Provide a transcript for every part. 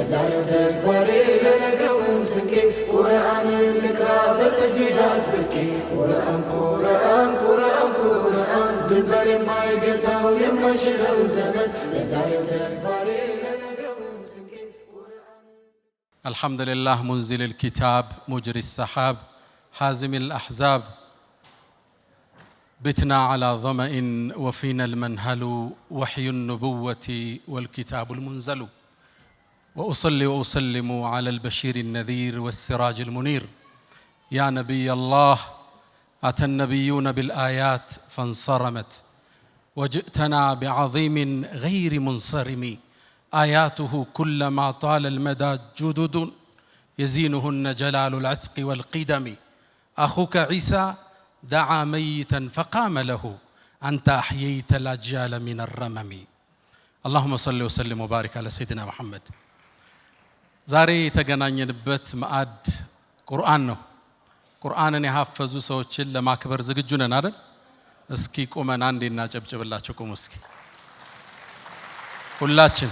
ለዛሬው ተግባሬ ለነገው ስንቄ ቁርአን ልቅራ በተጅዊዳት ብቄ ቁርአን ቁርአን ቁርአን ቁርአን ድንበር የማይገታው የማይሽረው ዘመን ለዛሬው ተግባሬ ለነገው ስንቄ ቁርአን አልሐምዱሊላህ ሙንዚል الكتاب مجري السحاب حازم الأحزاب بتنا على ظمأ وفينا المنهل وحي النبوة والكتاب المنزل وأصلي وأسلم على البشير النذير والسراج المنير يا نبي الله أتى النبيون بالآيات فانصرمت وجئتنا بعظيم غير منصرم آياته كلما طال المدى جدد يزينهن جلال العتق والقدم أخوك عيسى دعا ميتا فقام له أنت أحييت الأجيال من الرمم اللهم صل وسلم وبارك على سيدنا محمد زاري تغنانينبت ማዕድ ቁርአን ነው። ቁርአንን ያሐፈዙ ሰዎችን ለማክበር ዝግጁ ነን አይደል? እስኪ ቆመን አንዴና ጨብጨብላችሁ ቆሙ እስኪ ሁላችን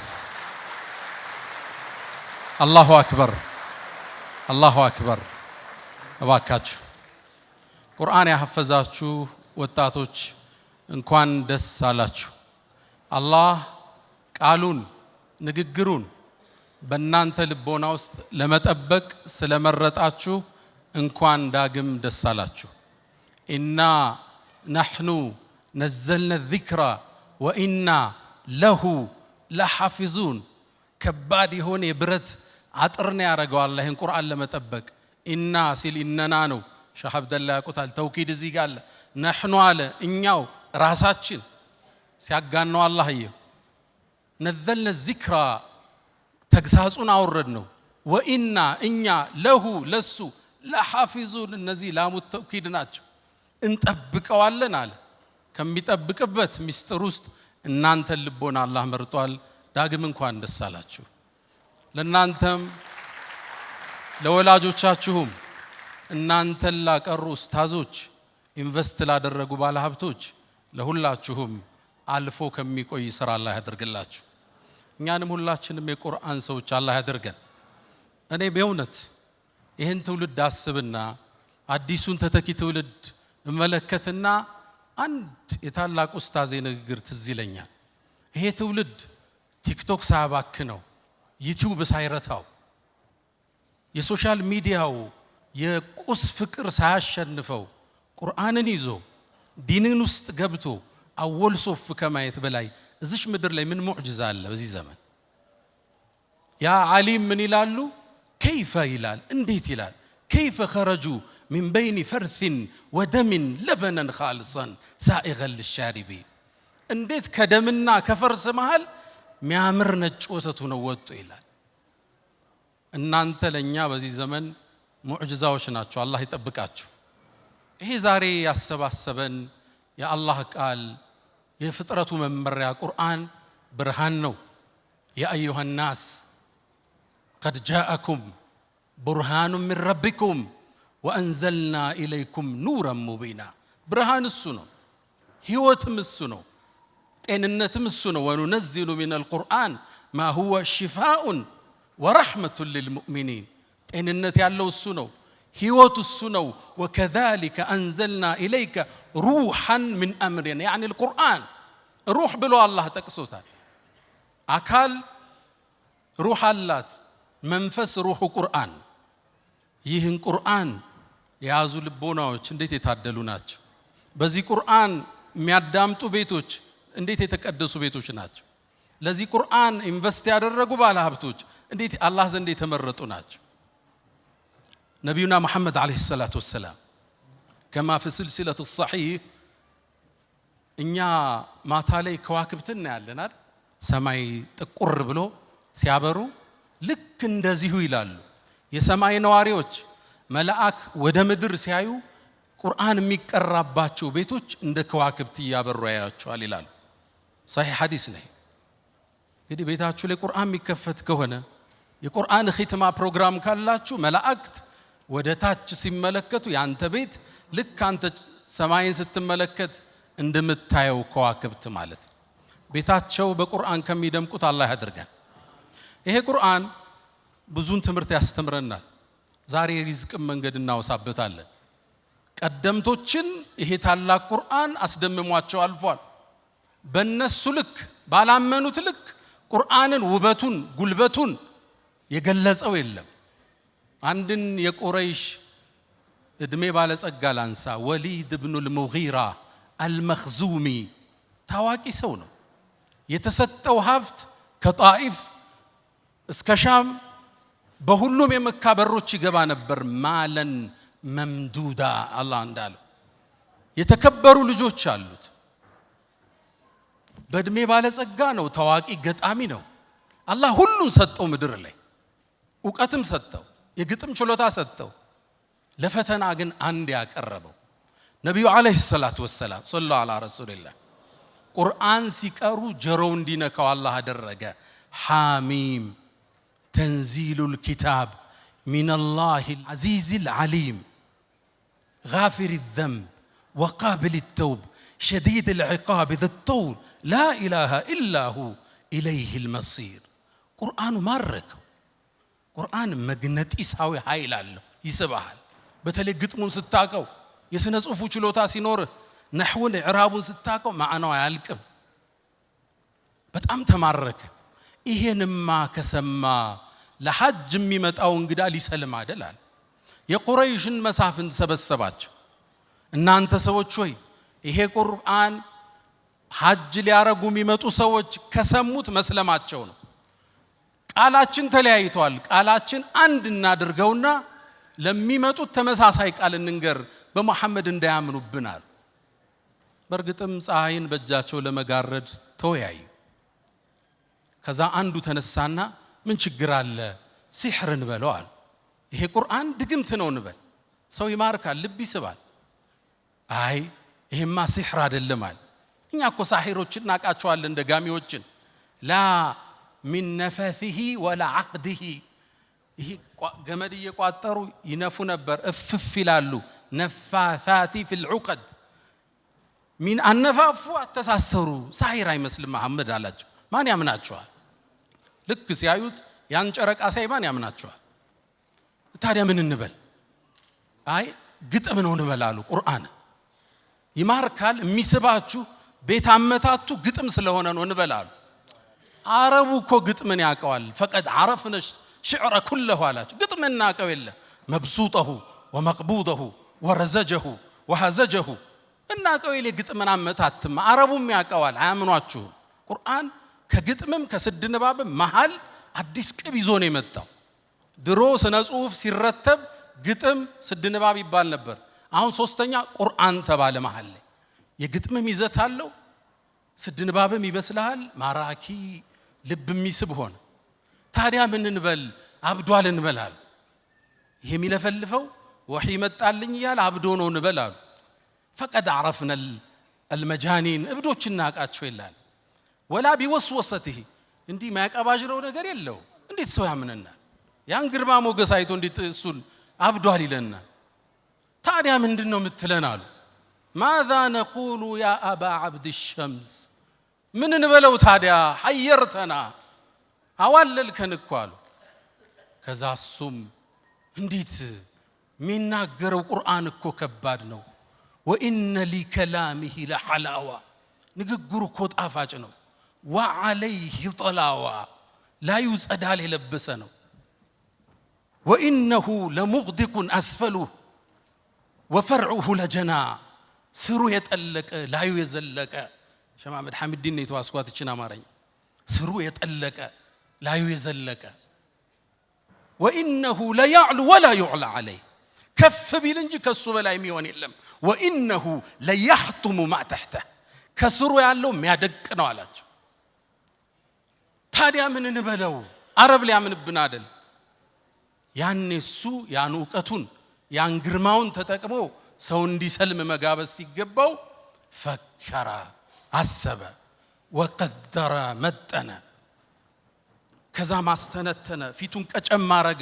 አላሁ አክበር አላሁ አክበር። እባካችሁ ቁርአን ያሐፈዛችሁ ወጣቶች እንኳን ደስ አላችሁ። አላህ ቃሉን ንግግሩን በእናንተ ልቦና ውስጥ ለመጠበቅ ስለመረጣችሁ እንኳን ዳግም ደስ አላችሁ። ኢና ነሕኑ ነዘልና الذክራ ወኢና ለሁ ለሐፊዙን። ከባድ የሆነ የብረት አጥርና ያረጋው አላህ ይህን ቁርአን ለመጠበቅ ኢና ሲል ኢነና ነው። ሸህ አብደላ ያቁታል ተውኪድ እዚህ ጋር አለ። ነሕኑ አለ እኛው ራሳችን ሲያጋነው አላህዬ ነዘልና الذክራ ተግሳጹን አወረድ ነው። ወኢና እኛ ለሁ ለሱ ለሐፊዙን እነዚህ ላሙት ተውኪድ ናቸው እንጠብቀዋለን አለ። ከሚጠብቅበት ሚስጥር ውስጥ እናንተን ልቦና አላህ መርጧል። ዳግም እንኳን ደስ አላችሁ። ለእናንተም ለወላጆቻችሁም እናንተን ላቀሩ ኡስታዞች ኢንቨስት ላደረጉ ባለሀብቶች ለሁላችሁም አልፎ ከሚቆይ ስራ አላህ ያደርግላችሁ። እኛንም ሁላችንም የቁርአን ሰዎች አላህ ያደርገን። እኔ በእውነት ይህን ትውልድ አስብና አዲሱን ተተኪ ትውልድ እመለከትና አንድ የታላቅ ኡስታዝ ንግግር ትዝ ይለኛል። ይሄ ትውልድ ቲክቶክ ሳያባክነው ዩቲዩብ ሳይረታው የሶሻል ሚዲያው የቁስ ፍቅር ሳያሸንፈው ቁርአንን ይዞ ዲንን ውስጥ ገብቶ አወል ሶፍ ከማየት በላይ እዚሽ ምድር ላይ ምን ሙዕጅዛ አለ በዚህ ዘመን? ያ ዓሊም ምን ይላሉ? ከይፈ ይላል እንዴት ይላል? ከይፈ ኸረጁ ሚን በይኒ ፈርሲን ወደምን ለበነን ኻልሰን ሳኢገን ልሻሪቢን። እንዴት ከደምና ከፈርስ መሃል ሚያምር ነጭ ወተቱ ነው ወጡ ይላል። እናንተ ለኛ በዚህ ዘመን ሙዕጅዛዎች ናቸው። አላህ ይጠብቃችሁ። ይሄ ዛሬ ያሰባሰበን የአላህ ቃል የፍጥረቱ መመሪያ ቁርአን ብርሃን ነው። ያ አዩሃ الناس قد جاءكم برهان من ربكم وأنزلنا إليكم نورا مبينا። ብርሃን እሱ ነው፣ ህይወትም እሱ ነው፣ ጤንነትም እሱ ነው። ወኑነዚሉ من القرآن ما هو شفاء ورحمة للمؤمنين። ጤንነት ያለው እሱ ነው፣ ህይወት እሱ ነው። وكذلك أنزلنا إليك روحا من أمرنا يعني القرآن روح ብሎ አላህ ጠቅሶታል። አካል ሩህ አላት፣ መንፈስ ሩህ ቁርአን። ይህን ቁርአን የያዙ ልቦናዎች እንዴት የታደሉ ናቸው! በዚህ ቁርአን የሚያዳምጡ ቤቶች እንዴት የተቀደሱ ቤቶች ናቸው! ለዚህ ቁርአን ኢንቨስት ያደረጉ ባለሀብቶች እንዴት አላህ ዘንድ የተመረጡ ናቸው! ነቢዩና መሐመድ አለይሂ ሰላቱ ወሰላም ከማ في سلسلة الصحيح እኛ ማታ ላይ ከዋክብትን እናያለን አይደል? ሰማይ ጥቁር ብሎ ሲያበሩ ልክ እንደዚሁ ይላሉ የሰማይ ነዋሪዎች መላእክ ወደ ምድር ሲያዩ ቁርአን የሚቀራባቸው ቤቶች እንደ ከዋክብት ያበሩ ያያቸዋል ይላሉ። صحيح ሐዲስ ነው። እንግዲህ ቤታችሁ ላይ ቁርአን የሚከፈት ከሆነ የቁርአን ኺትማ ፕሮግራም ካላችሁ መላእክት ወደ ታች ሲመለከቱ ያንተ ቤት ልክ አንተ ሰማይን ስትመለከት እንደምታየው ከዋክብት ማለት ነው። ቤታቸው በቁርአን ከሚደምቁት አላህ ያድርገን። ይሄ ቁርአን ብዙን ትምህርት ያስተምረናል። ዛሬ ሪዝቅን መንገድ እናወሳበታለን። ቀደምቶችን ይሄ ታላቅ ቁርአን አስደምሟቸው አልፏል። በእነሱ ልክ ባላመኑት ልክ ቁርአንን ውበቱን ጉልበቱን የገለጸው የለም። አንድን የቁረይሽ እድሜ ባለጸጋ ላንሳ። ወሊድ ኢብኑ አልሙጊራ አልመኽዙሚ ታዋቂ ሰው ነው። የተሰጠው ሀብት ከጣኢፍ እስከ ሻም በሁሉም የመካ በሮች ይገባ ነበር። ማለን መምዱዳ አላህ እንዳለው የተከበሩ ልጆች አሉት። በእድሜ ባለጸጋ ነው። ታዋቂ ገጣሚ ነው። አላህ ሁሉን ሰጠው። ምድር ላይ ዕውቀትም ሰጠው፣ የግጥም ችሎታ ሰጠው። ለፈተና ግን አንድ ያቀረበው ነቢዩ ዓለይሂ ሰላቱ ወሰላም ሰለላሁ ዐላ ረሱሊላህ ቁርአን ሲቀሩ ጀሮው እንዲነካው አላህ አደረገ። ሐሚም ተንዚሉል ኪታብ ሚነላሂል ዐዚዚል ዐሊም ጋፊሪ ዘንብ ወቃቢሊ ተውብ ሸዲድል ዒቃብ ዘጠውል ላ ኢላሃ ኢላሁ ኢለይሂል መሲር። ቁርአኑ ማረከው። ቁርአን መግነጢሳዊ ኃይል አለው፣ ይስብሃል። በተለይ ግጥሙን ስታቀው፣ የሥነ ጽሑፉ ችሎታ ሲኖርህ፣ ነሕውን ኢዕራቡን ስታቀው ማዕናው አያልቅም። በጣም ተማረከ። ይሄንማ ከሰማ ለሐጅ የሚመጣው እንግዳ ሊሰልም አይደላል። የቁረይሽን መሳፍንት ሰበሰባቸው። እናንተ ሰዎች ሆይ ይሄ ቁርአን ሐጅ ሊያረጉ የሚመጡ ሰዎች ከሰሙት መስለማቸው ነው። ቃላችን ተለያይቷል። ቃላችን አንድ እናድርገውና ለሚመጡት ተመሳሳይ ቃል እንንገር፣ በመሐመድ እንዳያምኑብናል። በእርግጥም ፀሐይን በእጃቸው ለመጋረድ ተወያዩ። ከዛ አንዱ ተነሳና ምን ችግር አለ ሲሕር እንበለው አሉ። ይሄ ቁርአን ድግምት ነው እንበል፣ ሰው ይማርካል፣ ልብ ይስባል። አይ ይሄማ ሲሕር አይደለም አለ። እኛ እኮ ሳሒሮችን እናውቃቸዋለን፣ ደጋሚዎችን። ላ ሚን ነፈሲሂ ወላ ዐቅዲሂ። ይሄ ገመድ እየቋጠሩ ይነፉ ነበር፣ እፍፍ ይላሉ። ነፋሳቲ ፊል ዑቀድ። ሚን አነፋፉ አተሳሰሩ። ሳሒር አይመስልም መሐመድ አላቸው። ማን ያምናቸዋል? ልክ ሲያዩት ያን ጨረቃ ሳይ ማን ያምናቸዋል? ታዲያ ምን እንበል? አይ ግጥም ነው እንበላሉ። ቁርአን ይማርካል፣ የሚስባችሁ ቤት አመታቱ ግጥም ስለሆነ ነው እንበላሉ። አረቡ እኮ ግጥምን ያውቀዋል። ፈቀድ ዓረፍነ ሽዕረ ኩለሁ አላቸው። ግጥም እናውቀው የለ መብሱጠሁ ወመቅቡደሁ ወረዘጀሁ ወሐዘጀሁ እናውቀው የለ ግጥምን አመታትማ አረቡም ያውቀዋል። አያምኗችሁም። ቁርአን ከግጥምም ከስድ ንባብም መሃል አዲስ ቅብ ይዞ ነው የመጣው። ድሮ ስነ ጽሑፍ ሲረተብ ግጥም ስድ ንባብ ይባል ነበር። አሁን ሶስተኛ ቁርአን ተባለ። መሃል ላይ የግጥምም ይዘት አለው፣ ስድ ንባብም ይመስልሃል፣ ማራኪ ልብ የሚስብ ሆነ። ታዲያ ምን እንበል? አብዷል እንበላል። ይሄ የሚለፈልፈው ወሒ መጣልኝ እያለ አብዶ ነው እንበል አሉ። ፈቀድ ዓረፍነ አልመጃኒን እብዶች እናውቃቸው ይላል። ወላ ቢወስወሰትህ እንዲህ ማያቀባጅረው ነገር የለው። እንዴት ሰው ያምነናል? ያን ግርማ ሞገስ አይቶ እንዴት እሱን አብዷል ይለናል? ታዲያ ምንድን ነው የምትለን አሉ። ማዛ ነቁሉ ያ አባ ዓብድ ሸምስ። ምን እንበለው ታዲያ? ሐየርተና አዋለልከን እኮ አሉ። ከዛ እሱም እንዴት የሚናገረው ቁርአን እኮ ከባድ ነው። ወኢነ ሊከላሚሂ ለሐላዋ ንግግሩ እኮ ጣፋጭ ነው። ወዓለይህ ጠላዋ ላዩ ጸዳል የለበሰ ነው። ወኢነሁ ለሙግዲቁን አስፈሉህ ወፈርዑሁ ለጀና ስሩ የጠለቀ ላዩ የዘለቀ። ሸማመድ ሐሚድን ነው የተዋስኳት እችን አማርኛ። ስሩ የጠለቀ ላዩ የዘለቀ። ወኢነሁ ለያዕሉ ወላ ዩዕላ ዐለይህ ከፍ ቢል እንጂ ከሱ በላይ የሚሆን የለም። ወኢነሁ ለያሕቱሙ ማ ተሕተህ ከስሩ ያለው የሚያደቅ ነው አላቸው። ታዲያ ምን እንበለው? አረብ ሊያምንብን አይደል? ያኔ እሱ ያን ዕውቀቱን ያን ግርማውን ተጠቅሞ ሰው እንዲሰልም መጋበዝ ሲገባው ፈከረ፣ አሰበ፣ ወቀደረ መጠነ። ከዛ ማስተነተነ፣ ፊቱን ቀጨም አረገ።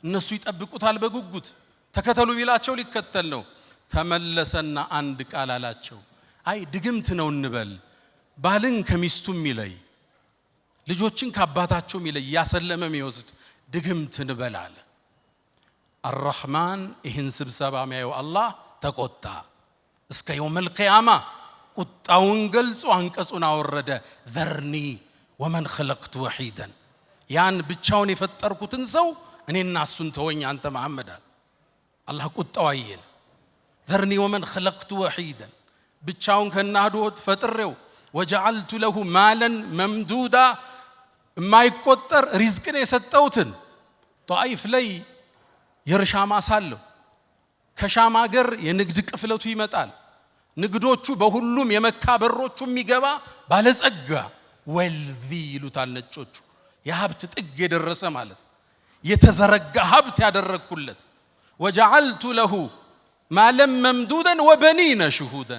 እነሱ ይጠብቁታል በጉጉት ተከተሉ ቢላቸው ሊከተል ነው። ተመለሰና አንድ ቃል አላቸው። አይ ድግምት ነው እንበል፣ ባልን ከሚስቱ የሚለይ ልጆችን ከአባታቸው የሚለይ ያሰለመ የሚወስድ ድግምት እንበላለ الرحمن ይህን ስብሰባ የሚያየው አላህ ተቆጣ እስከ يوم القيامة ቁጣውን ገልጾ አንቀጹን አወረደ ذرني ومن خلقت وحيدا ያን ብቻውን የፈጠርኩትን ሰው እኔና እሱን ተወኝ አንተ መሐመድ አላህ ቁጣው አይል ذرني ومن خلقت وحيدا ብቻውን ከናህዶት ፈጥሬው وجعلت له مالا ممدودا የማይቆጠር ሪዝቅን የሰጠውትን ጧይፍ ላይ የርሻ ማሳለው ከሻም ሀገር የንግድ ቅፍለቱ ይመጣል ንግዶቹ በሁሉም የመካ በሮቹ የሚገባ ባለጸጋ ወልዚ ይሉታል ነጮቹ የሀብት ጥግ የደረሰ ማለት የተዘረጋ ሀብት ያደረኩለት وجعلت له مالا ممدودا وبنين شهودا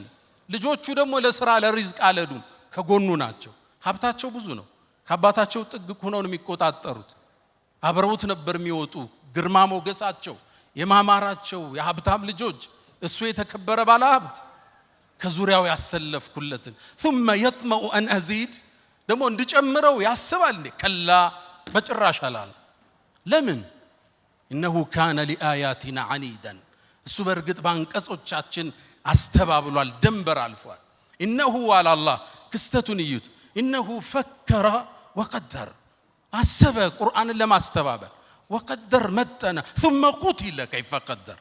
ልጆቹ ደግሞ ለሥራ ለሪዝቅ አለዱን ከጎኑ ናቸው ሀብታቸው ብዙ ነው ከአባታቸው ጥግ ሆነው ነው የሚቆጣጠሩት አብረውት ነበር የሚወጡ ግርማ ሞገሳቸው የማማራቸው የሀብታም ልጆች እሱ የተከበረ ባለ ሀብት ከዙሪያው ያሰለፍኩለትን ثم يطمع ان ازيد ደግሞ እንድጨምረው ያስባል ከላ በጭራሽ አላል ለምን انه كان لاياتنا عنيدا እሱ በርግጥ ባንቀጾቻችን አስተባብሏል ደንበር አልፏል انه على الله ክስተቱን ይዩት انه فكر وقدر አሰበ ቁርአንን ለማስተባበል وقدر متنا ثم قتل كيف قدر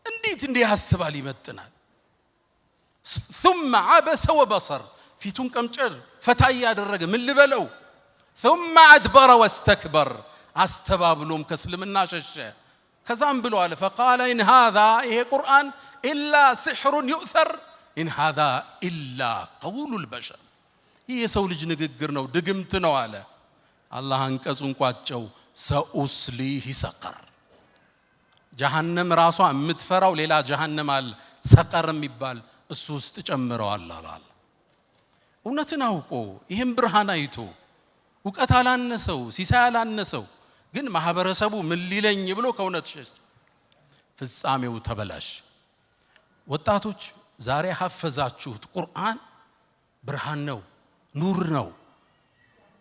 እንዴት ያስባል ይመጥናል ثم عبس وبصر ፊቱን ቀምጨር ፈታ ያደረገ ምን ልበለው ثم ادبر واستكبر አስተባብሎም ከስልምና ሸሸ ከዛም ብሎ አለ فقال ان هذا ይሄ ቁርአን الا سحر يؤثر ان هذا الا قول البشر ይሄ የሰው ልጅ ንግግር ነው ድግምት ነው አለ አላህ አንቀጹን ቋጨው سأصليه سقر جهنم ራሷ የምትፈራው ሌላ جهنم አለ ሰቀር የሚባል እሱ ውስጥ ጨምረዋል አላል እውነትን አውቆ ይሄን ብርሃን አይቶ ዕውቀት አላነሰው ሲሳይ አላነሰው ግን ማህበረሰቡ ምን ሊለኝ ብሎ ከእውነት ሸሽ ፍጻሜው ተበላሽ ወጣቶች ዛሬ ሐፈዛችሁት ቁርአን ብርሃን ነው ኑር ነው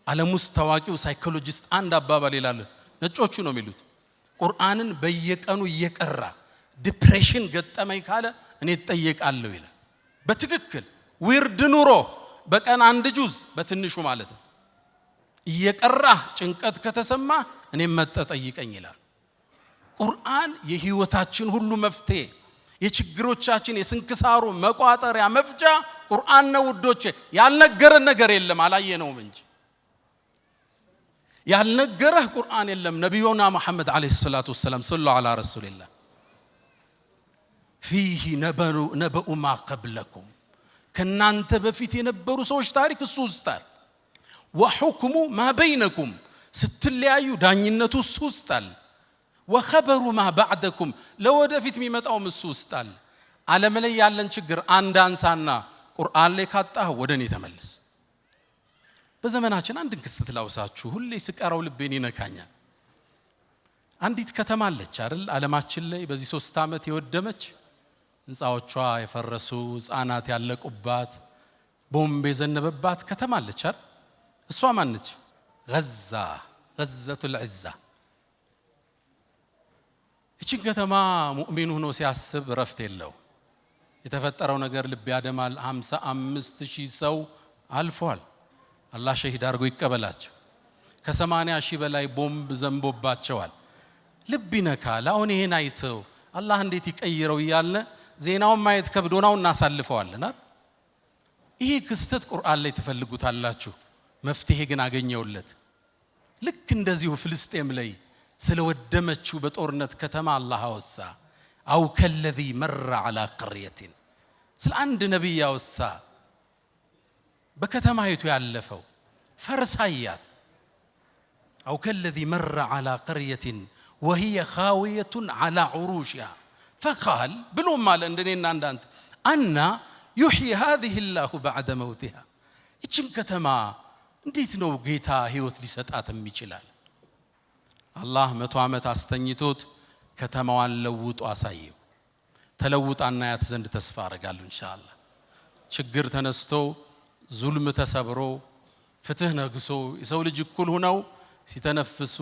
ዓለም ውስጥ ታዋቂው ሳይኮሎጂስት አንድ አባባል ይላል ነጮቹ ነው የሚሉት ቁርአንን በየቀኑ እየቀራ ዲፕሬሽን ገጠመኝ ካለ እኔ ተጠየቃለሁ ይላል በትክክል ዊርድ ኑሮ በቀን አንድ ጁዝ በትንሹ ማለት ነው እየቀራ ጭንቀት ከተሰማ እኔ መጠጠይቀኝ ይላል ቁርአን የህይወታችን ሁሉ መፍትሄ የችግሮቻችን የስንክሳሩ መቋጠሪያ መፍጃ ቁርአን ነው ውዶቼ ያልነገረን ነገር የለም አላየነውም እንጂ ያልነገረህ ቁርአን የለም ነብዩና መሐመድ አለይሂ ሰላቱ ወሰለም ሰለላሁ ዐላ ረሱልላህ فيه نبأ ما قبلكم ከናንተ በፊት የነበሩ ሰዎች ታሪክ እሱ ውስጣል وحكم ما بينكم ስትለያዩ ዳኝነቱ እሱ ውስጣል وخبر ما بعدكم ለወደፊት የሚመጣው እሱ ውስጣል ዓለም ላይ ያለን ችግር አንድ አንሳና ቁርአን ላይ ካጣህ ወደኔ ተመለስ በዘመናችን አንድ ክስተት ላውሳችሁ ሁሌ ስቀራው ልቤን ይነካኛል አንዲት ከተማ አለች አይደል ዓለማችን ላይ በዚህ 3 አመት የወደመች ህንጻዎቿ የፈረሱ ህፃናት ያለቁባት ቦምብ የዘነበባት ከተማ አለች አይደል እሷ ማን ነች غزة العزة እቺ ከተማ ሙእሚን ሆኖ ሲያስብ ረፍት የለው የተፈጠረው ነገር ልብ ያደማል 55000 ሰው አልፏል አላህ ሸሂድ አድርጎ ይቀበላቸው ከ80,000 በላይ ቦምብ ዘንቦባቸዋል ልብ ይነካል አሁን ይሄን አይተው አላህ እንዴት ይቀይረው ይያልነ ዜናውን ማየት ከብዶናው እናሳልፈዋልና ይሄ ክስተት ቁርአን ላይ ተፈልጉታላችሁ መፍትሄ ግን አገኘውለት ልክ እንደዚሁ ፍልስጤም ላይ ስለወደመችው በጦርነት ከተማ አላህ አወሳ አው ከለዚ መረ على قريه ስለ አንድ ነብይ ያወሳ በከተማይቱ ያለፈው ፈርሳያት አው ከለዚ መረ على قريه وهي خاويه على عروشها فقال ብሎ ማለ እንደኔና እንዳንተ አና يحيي هذه الله بعد موتها እቺን ከተማ እንዴት ነው ጌታ ህይወት ሊሰጣትም ይችላል አላህ 100 አመት አስተኝቶት ከተማዋን ለውጦ አሳየው ተለውጣና ያት ዘንድ ተስፋ አረጋለሁ ኢንሻአላህ ችግር ተነስቶ ዙልም ተሰብሮ ፍትህ ነግሶ የሰው ልጅ እኩል ሆነው ሲተነፍሱ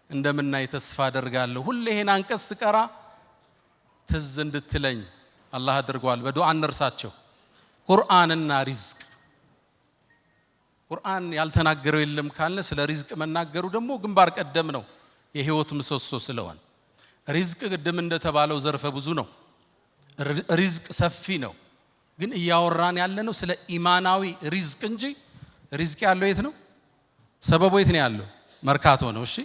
እንደምናይ ተስፋ አደርጋለሁ። ሁሌ ይሄን አንቀጽ ስቀራ ትዝ እንድትለኝ አላህ አድርጓል። በዱዓ እንርሳቸው። ቁርአንና ሪዝቅ ቁርአን ያልተናገረው የለም ካለ ስለ ሪዝቅ መናገሩ ደግሞ ግንባር ቀደም ነው፣ የህይወት ምሰሶ ስለሆነ። ሪዝቅ ቅድም እንደተባለው ዘርፈ ብዙ ነው። ሪዝቅ ሰፊ ነው። ግን እያወራን ያለነው ስለ ኢማናዊ ሪዝቅ እንጂ ሪዝቅ ያለው የት ነው? ሰበቡ የት ነው ያለው? መርካቶ ነው። እሺ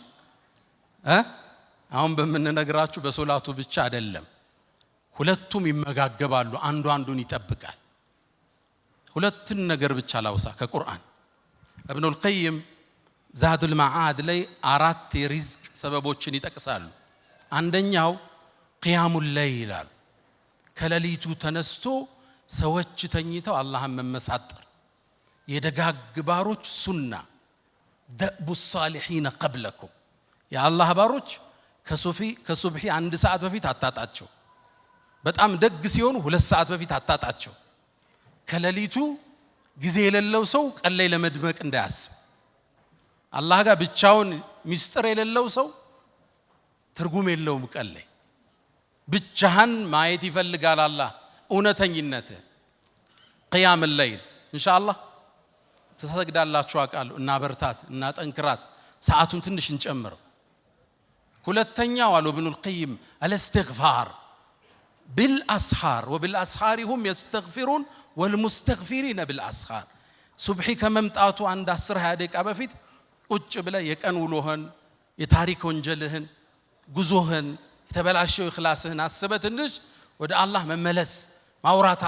አሁን በመነግራችሁ በሶላቱ ብቻ አይደለም። ሁለቱም ይመጋገባሉ፣ አንዱ አንዱን ይጠብቃል። ሁለቱን ነገር ብቻ ላውሳ ከቁርአን ኢብኑ አልቀይም ዛዱል መዓድ ላይ 4 የሪዝቅ ሰበቦችን ይጠቅሳሉ። አንደኛው ቂያሙል ለይል ይላል። ከሌሊቱ ተነስቶ ሰዎች ተኝተው አላህን መመሳጠር፣ የደጋግ ባሮች ሱና ደእቡ الصالحين قبلكم የአላህ ባሮች ከሱብሂ 1 ሰዓት በፊት አታጣቸው። በጣም ደግ ሲሆኑ 2 ሰዓት በፊት አታጣቸው። ከሌሊቱ ጊዜ የሌለው ሰው ቀን ላይ ለመድመቅ እንዳያስብ። አላህ ጋር ብቻውን ሚስጥር የሌለው ሰው ትርጉም የለውም። ቀን ላይ ብቻህን ማየት ይፈልጋል አላህ እውነተኝነት። ቂያም الليل ኢንሻአላህ ተሰግዳላችሁ አቃለሁ እና በርታት እና ጠንክራት፣ ሰዓቱን ትንሽ እንጨምረው። ሁለተኛው አሉ ኢብኑ አልቀይም الاستغفار بالاسحار وبالاسحار هم يستغفرون والمستغفرين بالاسحار። ሱብሂ ከመምጣቱ አንድ 10-20 ደቂቃ በፊት ቁጭ ብለ የቀን ውሎህን፣ የታሪክ ወንጀልህን፣ ጉዞህን፣ የተበላሸው ኢኽላስህን አስበህ ትንሽ ወደ አላህ መመለስ፣ ማውራት፣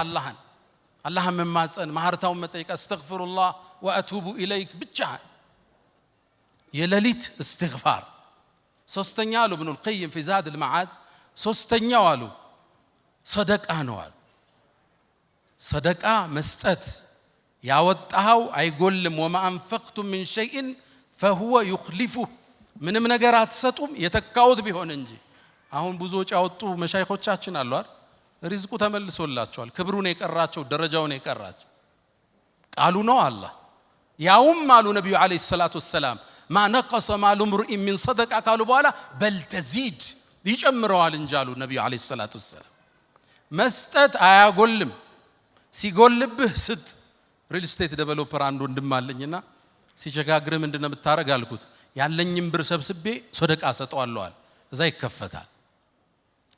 አላህን መማፀን፣ ማህርታውን መጠየቅ፣ አስተግፊሩላህ ወአቱቡ ኢለይክ ብቻ የሌሊት እስትግፋር። ሶስተኛ አሉ ኢብኑ አልቀይም في زاد المعاد ሶስተኛው አሉ ሰደቃ ነው አሉ። ሰደቃ መስጠት ያወጣው አይጎልም። وما انفقتم من شيء فهو يخلفه ምንም ነገር አትሰጡም የተካውት ቢሆን እንጂ። አሁን ብዙዎች ያወጡ መሻይኾቻችን አሉ አይደል? ሪዝቁ ተመልሶላቸዋል። ክብሩን የቀራቸው ደረጃውን የቀራቸው ቃሉ ነው አላህ። ያውም አሉ ነብዩ አለይሂ ሰላቱ ወሰለም ما نقص مال امرئ من صدقه ካሉ በኋላ በል ተዚድ ይጨምረዋል እንጂ አሉ ነብዩ አለይሂ ሰላቱ ወሰለም። መስጠት አያጎልም፣ ሲጎልብህ ስጥ። ሪል ስቴት ዴቨሎፐር አንድ ወንድም አለኝና ሲቸጋግር ምንድነው የምታረግ አልኩት። ያለኝም ብር ሰብስቤ ሰደቃ ሰጠዋለሁ አለ። እዛ ይከፈታል።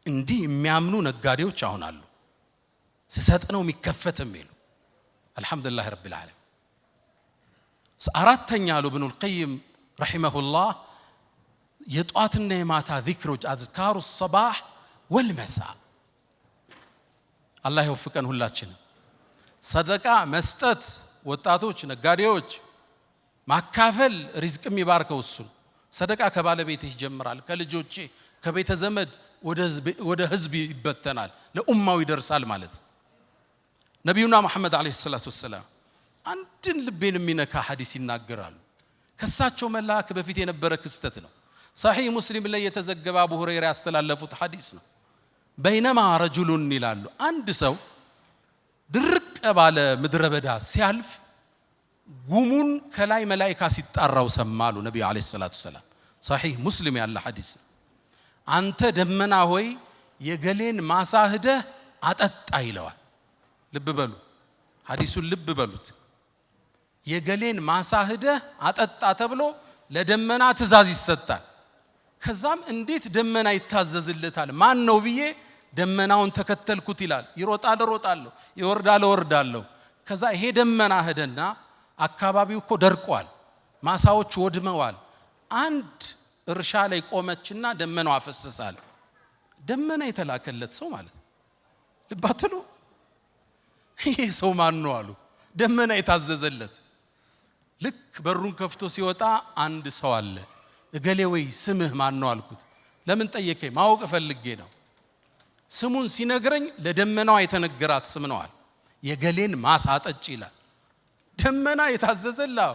እንዲህ የሚያምኑ ነጋዴዎች አሁን አሉ። ሲሰጥ ነው የሚከፈት የሚሉ አልহামዱሊላህ ረቢል ዓለሚን። አራተኛ አሉ ኢብኑ አልቀይም ረሂመሁላህ የጧትና የማታ ዚክሮች አዝካሩ الصباح والمساء። አላህ ይወፍቀን ሁላችንም። ሰደቃ መስጠት፣ ወጣቶች፣ ነጋዴዎች ማካፈል ሪዝቅ የሚባርከው እሱ። ሰደቃ ከባለቤትህ ይጀምራል፣ ከልጆቼ ከቤተ ዘመድ ወደ ህዝብ ይበተናል፣ ለኡማው ይደርሳል ማለት። ነብዩና መሐመድ አለይሂ ሰላቱ ወሰለም አንድን ልቤን የሚነካ ሐዲስ ይናገራሉ። ከሳቸው መላክ በፊት የነበረ ክስተት ነው። ሰሒህ ሙስሊም ላይ የተዘገበ አቡ ሁረይራ ያስተላለፉት ሐዲስ ነው። በይነማ ረጁሉን ይላሉ አንድ ሰው ድርቅ ባለ ምድረ በዳ ሲያልፍ ጉሙን ከላይ መላእክት ሲጣራው ሰማሉ ነብዩ አለይሂ ሰላቱ ወሰለም። ሰሒህ ሙስሊም ያለ ሐዲስ። አንተ ደመና ሆይ የገሌን ማሳ ሄደህ አጠጣ ይለዋል። ልብ በሉ ሐዲሱን ልብ በሉት። የገሌን ማሳ ሄደህ አጠጣ ተብሎ ለደመና ትእዛዝ ይሰጣል። ከዛም እንዴት ደመና ይታዘዝለታል? ማን ነው ብዬ ደመናውን ተከተልኩት ይላል። ይሮጣል እሮጣለሁ፣ ይወርዳል እወርዳለሁ። ከዛ ይሄ ደመና ሄደና አካባቢው እኮ ደርቋል፣ ማሳዎች ወድመዋል። አንድ እርሻ ላይ ቆመችና ደመናው አፈሰሳል። ደመና የተላከለት ሰው ማለት ልባትሉ ይሄ ሰው ማን ነው አሉ። ደመና የታዘዘለት። ልክ በሩን ከፍቶ ሲወጣ አንድ ሰው አለ። እገሌ ወይ ስምህ ማን ነው አልኩት። ለምን ጠየቀኝ? ማወቅ ፈልጌ ነው። ስሙን ሲነግረኝ ለደመናው የተነገራት ስም ነው አለ። የገሌን ማሳ አጠጭ ይላል። ደመና የታዘዘልህ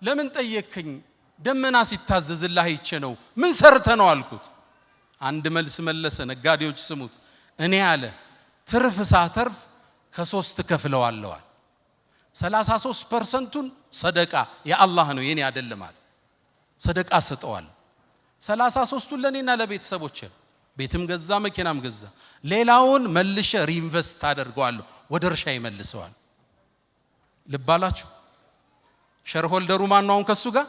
ለምን ጠየቀኝ? ደመና ሲታዘዝልህ አይቼ ነው። ምን ሰርተ ነው አልኩት። አንድ መልስ መለሰ። ነጋዴዎች ስሙት። እኔ አለ ትርፍ ሳተርፍ ከ3 ከፍለዋለሁ አለ። 33% ሰደቃ የአላህ ነው የኔ አይደለም አለ። ሰደቃ ሰጠዋል። 33ቱን ለኔና ለቤተሰቦቼ ቤትም ገዛ መኪናም ገዛ ሌላውን መልሼ ሪኢንቨስት አደርገዋለሁ ወደ እርሻ ይመልሰዋል ልባላችሁ ሼር ሆልደሩ ማን ነው አሁን ከሱ ጋር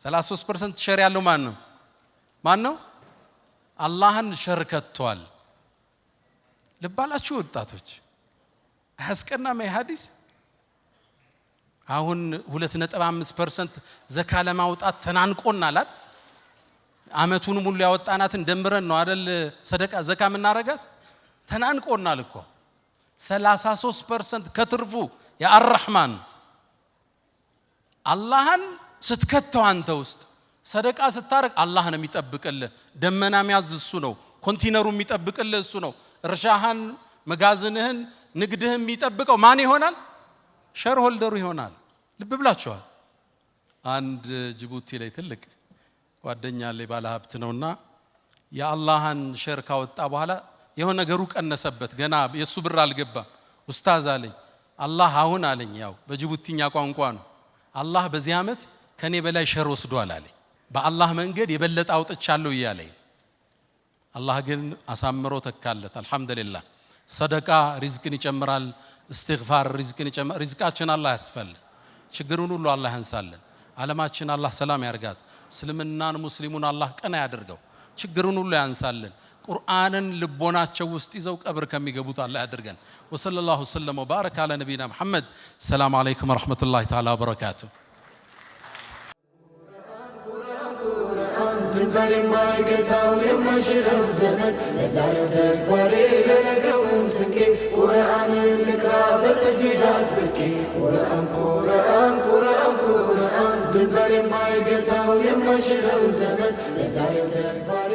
33% ሼር ያለው ማን ነው አላህን ሼር ከቷል ልባላችሁ ወጣቶች አስቀናም ሐዲስ አሁን 2.5% ዘካ ለማውጣት ተናንቆናል አመቱን ሙሉ ያወጣናትን ደምረን ነው አይደል ሰደቃ ዘካ ምናረጋት ተናንቆናል እኮ 33% ከትርፉ ያ አርህማን አላህን ስትከተው አንተ ውስጥ ሰደቃ ስታረግ አላህ ነው የሚጠብቅልህ ደመና የሚያዝ እሱ ነው ኮንቲነሩ የሚጠብቅልህ እሱ ነው እርሻህን መጋዝንህን ንግድህን የሚጠብቀው ማን ይሆናል ሼር ሆልደሩ ይሆናል ልብ ብላችኋል አንድ ጅቡቲ ላይ ትልቅ ጓደኛ ላይ ባለ ሀብት ነውና የአላህን ሼር ካወጣ በኋላ የሆነ ነገሩ ቀነሰበት ገና የሱ ብር አልገባም ኡስታዝ አለኝ አላህ አሁን አለኝ ያው በጅቡቲኛ ቋንቋ ነው አላህ በዚህ አመት ከኔ በላይ ሼር ወስዷል አለኝ በአላህ መንገድ የበለጠ አውጥቻለሁ ይያለኝ አላህ ግን አሳምሮ ተካለት አልহামዱሊላህ ሰደቃ ሪዝቅን ይጨምራል استغفار ሪዝቅን ይጨምራል ሪዝቃችን አላህ ያስፈል ችግሩን ሁሉ አላህ ያንሳልን ዓለማችን አላህ ሰላም ያርጋት እስልምናን ሙስሊሙን አላህ ቀና ያድርገው ችግሩን ሁሉ ያንሳልን ቁርአንን ልቦናቸው ውስጥ ይዘው ቀብር ከሚገቡት አላህ ያድርገን ወሰለላሁ ዐለይሂ ወባረከ አለ ነብይና መሐመድ ሰላም አለይኩም ወራህመቱላሂ ተዓላ ወበረካቱ ድንበር የማይገታው የማይሽረው ዘመን ለዛሬው ተግባሬ ለነገው ስንቄ ቁርአንን ልቅራ በተጅዊድ አጥብቄ ቁርአን ድንበር የማይገታው የማይሽረው ዘመን ለዛሬው ተግባሬ